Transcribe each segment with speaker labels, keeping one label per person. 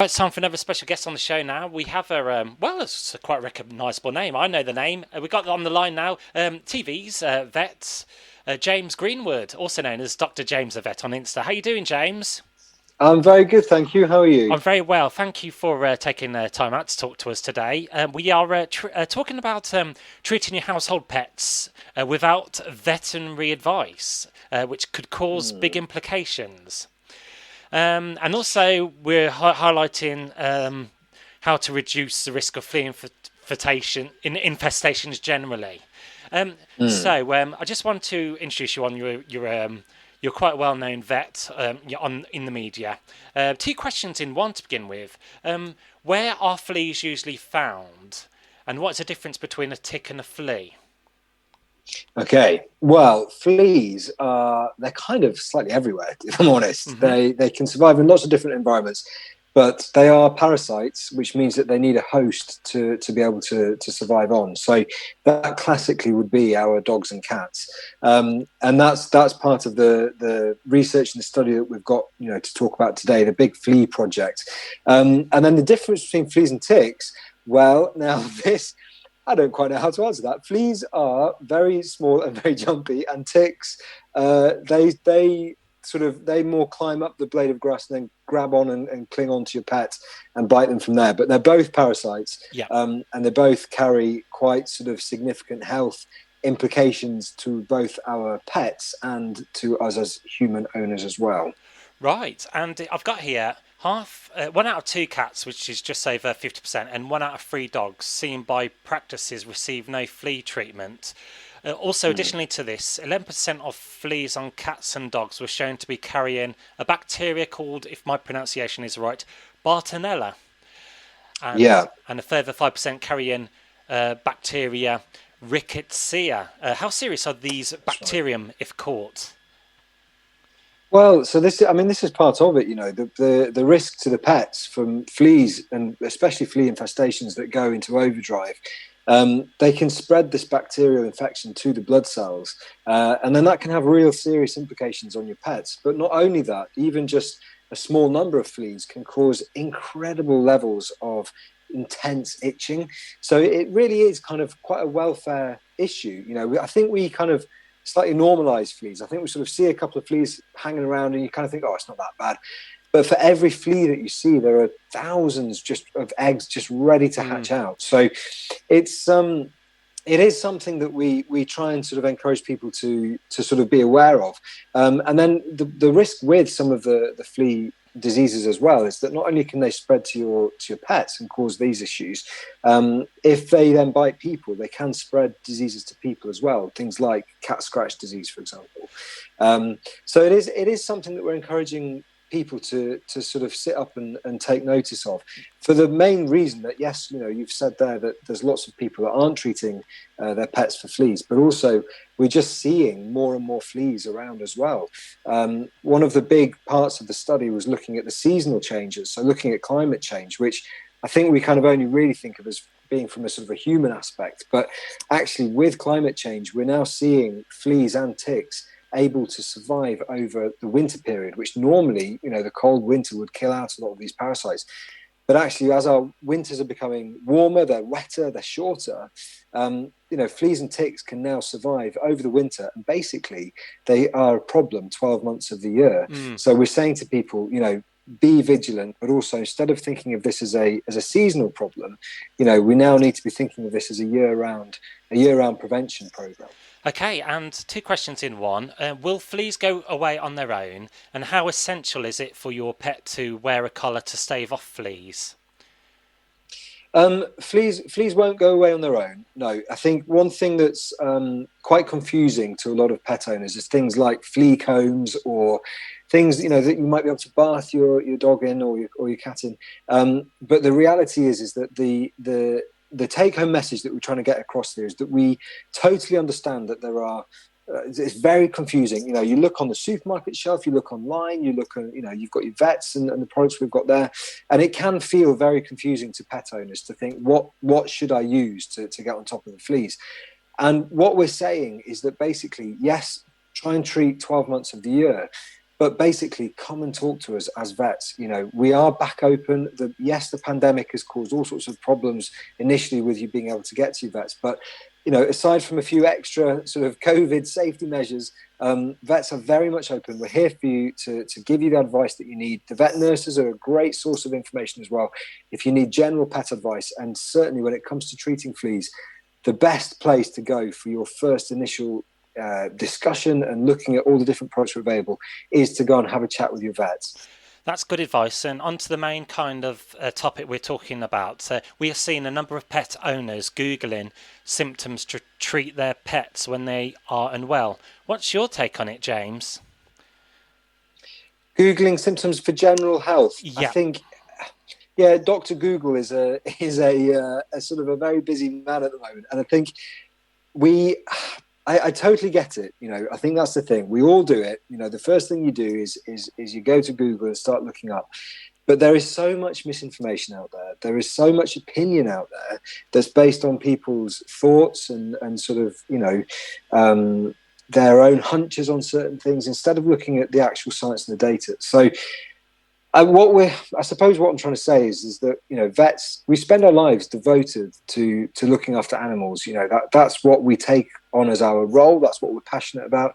Speaker 1: Right, it's time for another special guest on the show now. We have well, it's a quite recognisable name. I know the name. We got on the line now. TV's vet James Greenwood, also known as Dr. James the Vet on Insta. How you doing, James?
Speaker 2: I'm very good, thank you. How are you?
Speaker 1: I'm very well. Thank you for taking time out to talk to us today. We are talking about treating your household pets without veterinary advice, which could cause big implications. And also, we're highlighting how to reduce the risk of flea infestations generally.
Speaker 2: Mm.
Speaker 1: I just want to introduce you on you're quite a well-known vet in the media. Two questions in one to begin with. Where are fleas usually found, and what's the difference between a tick and a flea?
Speaker 2: Okay. Well, fleas are they're kind of slightly everywhere, if I'm honest.
Speaker 1: Hmm.
Speaker 2: They can survive in lots of different environments, but they are parasites, which means that they need a host to be able to survive on. So that classically would be our dogs and cats. And that's part of the research and the study that we've got, to talk about today, the Big Flea Project. And then the difference between fleas and ticks, well, now this I don't quite know how to answer that. Fleas are very small and very jumpy, and ticks, they more climb up the blade of grass and then grab on and cling on to your pet and bite them from there. But they're both parasites,
Speaker 1: Yeah.
Speaker 2: and they both carry quite sort of significant health implications to both our pets and to us as human owners as well.
Speaker 1: Right, and I've got here one out of two cats, which is just over 50%, and one out of three dogs seen by practices receive no flea treatment. Also, additionally to this, 11% of fleas on cats and dogs were shown to be carrying a bacteria called, if my pronunciation is right, Bartonella, and
Speaker 2: Yeah.
Speaker 1: a further 5% carrying bacteria Rickettsia. How serious are these
Speaker 2: That's right.
Speaker 1: bacterium if caught?
Speaker 2: Well, so this is part of it. The risk to the pets from fleas and especially flea infestations that go into overdrive. They can spread this bacterial infection to the blood cells, and then that can have real serious implications on your pets. But not only that, even just a small number of fleas can cause incredible levels of intense itching. So it really is kind of quite a welfare issue. I think we kind of slightly normalize fleas. I think we sort of see a couple of fleas hanging around and you kind of think, oh, it's not that bad. But for every flea that you see, there are thousands just of eggs just ready to hatch out. So it's it is something that we try and sort of encourage people to sort of be aware of. And then the risk with some of the flea diseases as well is that not only can they spread to your pets and cause these issues, if they then bite people, they can spread diseases to people as well. Things like cat scratch disease, for example. So it is something that we're encouraging people to sort of sit up and take notice of, for the main reason that, yes, you've said there that there's lots of people that aren't treating their pets for fleas, but also we're just seeing more and more fleas around as well. One of the big parts of the study was looking at the seasonal changes, so looking at climate change, which I think we kind of only really think of as being from a sort of a human aspect, but actually with climate change, we're now seeing fleas and ticks able to survive over the winter period, which normally, the cold winter would kill out a lot of these parasites. But actually, as our winters are becoming warmer, they're wetter, they're shorter, fleas and ticks can now survive over the winter. And basically, they are a problem 12 months of the year. So we're saying to people, be vigilant, but also instead of thinking of this as a seasonal problem, we now need to be thinking of this as a year-round prevention program.
Speaker 1: Okay, and two questions in one. Will fleas go away on their own? And how essential is it for your pet to wear a collar to stave off fleas?
Speaker 2: Fleas won't go away on their own. No, I think one thing that's quite confusing to a lot of pet owners is things like flea combs or things that you might be able to bath your dog in or your cat in. But the reality is that the take-home message that we're trying to get across here is that we totally understand that there are. It's very confusing. You look on the supermarket shelf, you look online, you look at, you've got your vets and the products we've got there, and it can feel very confusing to pet owners to think, what should I use to get on top of the fleas? And what we're saying is that basically, yes, try and treat 12 months of the year, But basically, come and talk to us as vets. We are back open. Yes, the pandemic has caused all sorts of problems initially with you being able to get to your vets. But, aside from a few extra sort of COVID safety measures, vets are very much open. We're here for you to give you the advice that you need. The vet nurses are a great source of information as well. If you need general pet advice, and certainly when it comes to treating fleas, the best place to go for your first initial discussion and looking at all the different products available is to go and have a chat with your vets.
Speaker 1: That's good advice. And on to the main kind of topic we're talking about. We have seen a number of pet owners Googling symptoms to treat their pets when they are unwell. What's your take on it, James?
Speaker 2: Googling symptoms for general health.
Speaker 1: Yeah.
Speaker 2: I think, Dr. Google is a sort of a very busy man at the moment. And I think I totally get it. I think that's the thing. We all do it. The first thing you do is you go to Google and start looking up. But there is so much misinformation out there. There is so much opinion out there that's based on people's thoughts and sort of, their own hunches on certain things instead of looking at the actual science and the data. So I suppose what I'm trying to say is that, vets, we spend our lives devoted to looking after animals. That's what we take on as our role. That's what we're passionate about.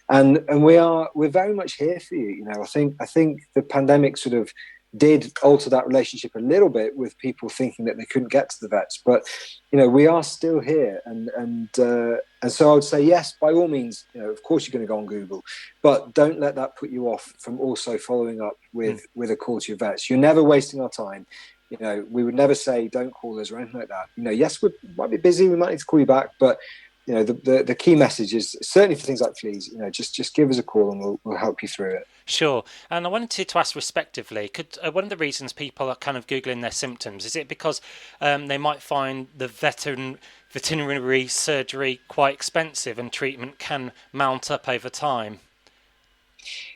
Speaker 2: And we're very much here for you. I think the pandemic sort of did alter that relationship a little bit with people thinking that they couldn't get to the vets, but we are still here, and so I would say yes, by all means, of course you're going to go on Google, but don't let that put you off from also following up with a call to your vets. You're never wasting our time. We would never say don't call us or anything like that. Yes, we might be busy, we might need to call you back, but the key message is certainly for things like fleas, just give us a call and we'll help you through it.
Speaker 1: Sure. And I wanted to ask respectively, could one of the reasons people are kind of Googling their symptoms, is it because they might find the veterinary surgery quite expensive and treatment can mount up over time?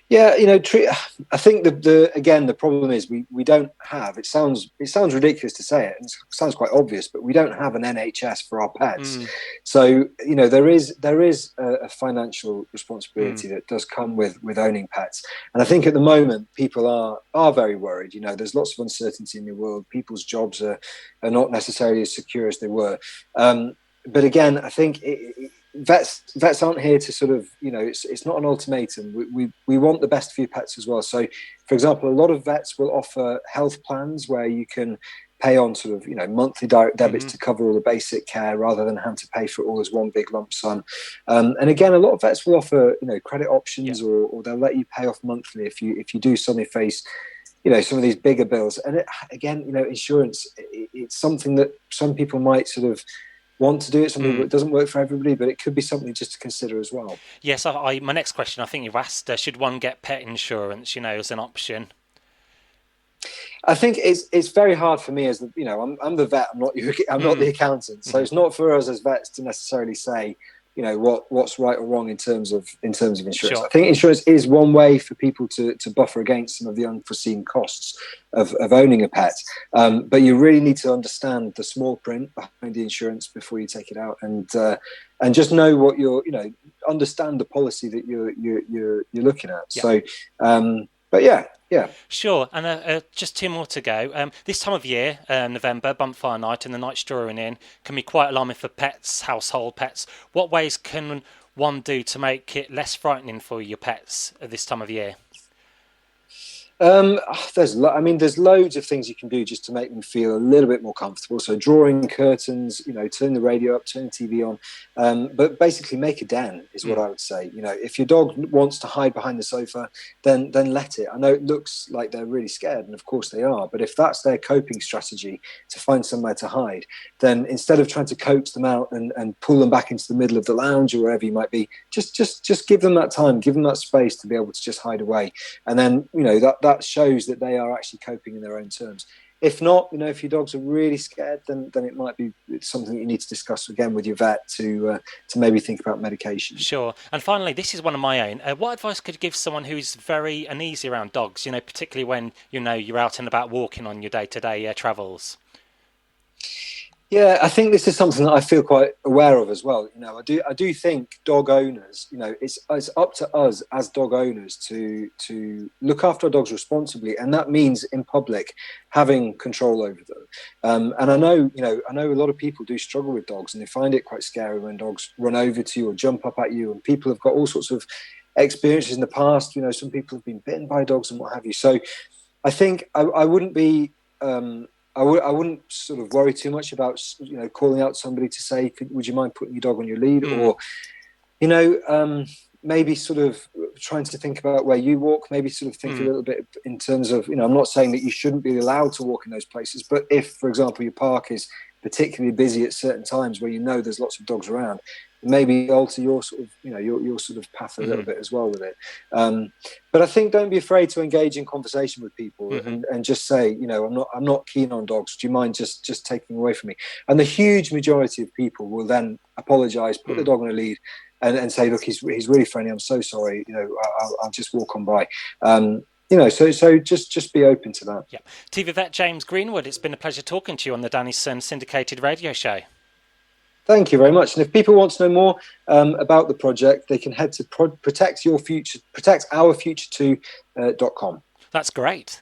Speaker 2: Yeah, I think the problem is we don't have. It sounds ridiculous to say it, and it sounds quite obvious, but we don't have an NHS for our pets. So there is a financial responsibility that does come with owning pets, and I think at the moment people are very worried. There's lots of uncertainty in the world. People's jobs are not necessarily as secure as they were. But again, I think vets aren't here to sort of, it's not an ultimatum. We want the best for your pets as well. So, for example, a lot of vets will offer health plans where you can pay on sort of, monthly direct debits to cover all the basic care rather than having to pay for it all as one big lump sum. And again, a lot of vets will offer, credit options, or they'll let you pay off monthly if you do suddenly face some of these bigger bills. And insurance, it's something that some people might sort of want to do. It something that doesn't work for everybody, but it could be something just to consider as well.
Speaker 1: Yes, my next question, I think you've asked, should one get pet insurance, as an option?
Speaker 2: I think it's very hard for me as I'm the vet. I'm not the accountant, so it's not for us as vets to necessarily say what's right or wrong in terms of insurance. Sure. I think insurance is one way for people to buffer against some of the unforeseen costs of owning a pet, but you really need to understand the small print behind the insurance before you take it out, and just know what understand the policy that you're looking at. Yep. So but yeah.
Speaker 1: Sure. And just two more to go. This time of year, November, bonfire night and the nights drawing in can be quite alarming for pets, household pets. What ways can one do to make it less frightening for your pets at this time of year? There's loads of things you can do just to make them feel a little bit more comfortable. So drawing curtains, turn the radio up, turn the TV on, but basically make a den is what I would say. If your dog wants to hide behind the sofa, then let it. I know it looks like they're really scared, and of course they are, but if that's their coping strategy to find somewhere to hide, then instead of trying to coax them out and pull them back into the middle of the lounge or wherever you might be, just give them that time, give them that space to be able to just hide away, and then that shows that they are actually coping in their own terms. If not, if your dogs are really scared, then it might be something that you need to discuss again with your vet to maybe think about medication. Sure. And finally, this is one of my own. What advice could you give someone who's very uneasy around dogs? Particularly when you're out and about walking on your day-to-day travels.
Speaker 2: Yeah, I think this is something that I feel quite aware of as well. You know, I do think dog owners, you know, it's up to us as dog owners to look after our dogs responsibly, and that means in public having control over them. And I know, you know, I know a lot of people do struggle with dogs, and they find it quite scary when dogs run over to you or jump up at you, and people have got all sorts of experiences in the past. You know, some people have been bitten by dogs and what have you. So I think I wouldn't be. I wouldn't sort of worry too much about, you know, calling out somebody to say, would you mind putting your dog on your lead? Or, you know, maybe sort of trying to think about where you walk, maybe sort of think a little bit in terms of, you know, I'm not saying that you shouldn't be allowed to walk in those places, but if, for example, your park is particularly busy at certain times where you know there's lots of dogs around, maybe alter your sort of, you know, your sort of path a little bit as well with it. But I think don't be afraid to engage in conversation with people and just say, you know, I'm not keen on dogs. Do you mind just taking away from me? And the huge majority of people will then apologise, put the dog on a lead, and say, look, he's really friendly. I'm so sorry. You know, I'll just walk on by. You know, so just be open to that.
Speaker 1: Yeah. TV Vet James Greenwood, it's been a pleasure talking to you on the Danny Sun syndicated radio show.
Speaker 2: Thank you very much. And if people want to know more about the project, they can head to protectourfuture2.com.
Speaker 1: That's great.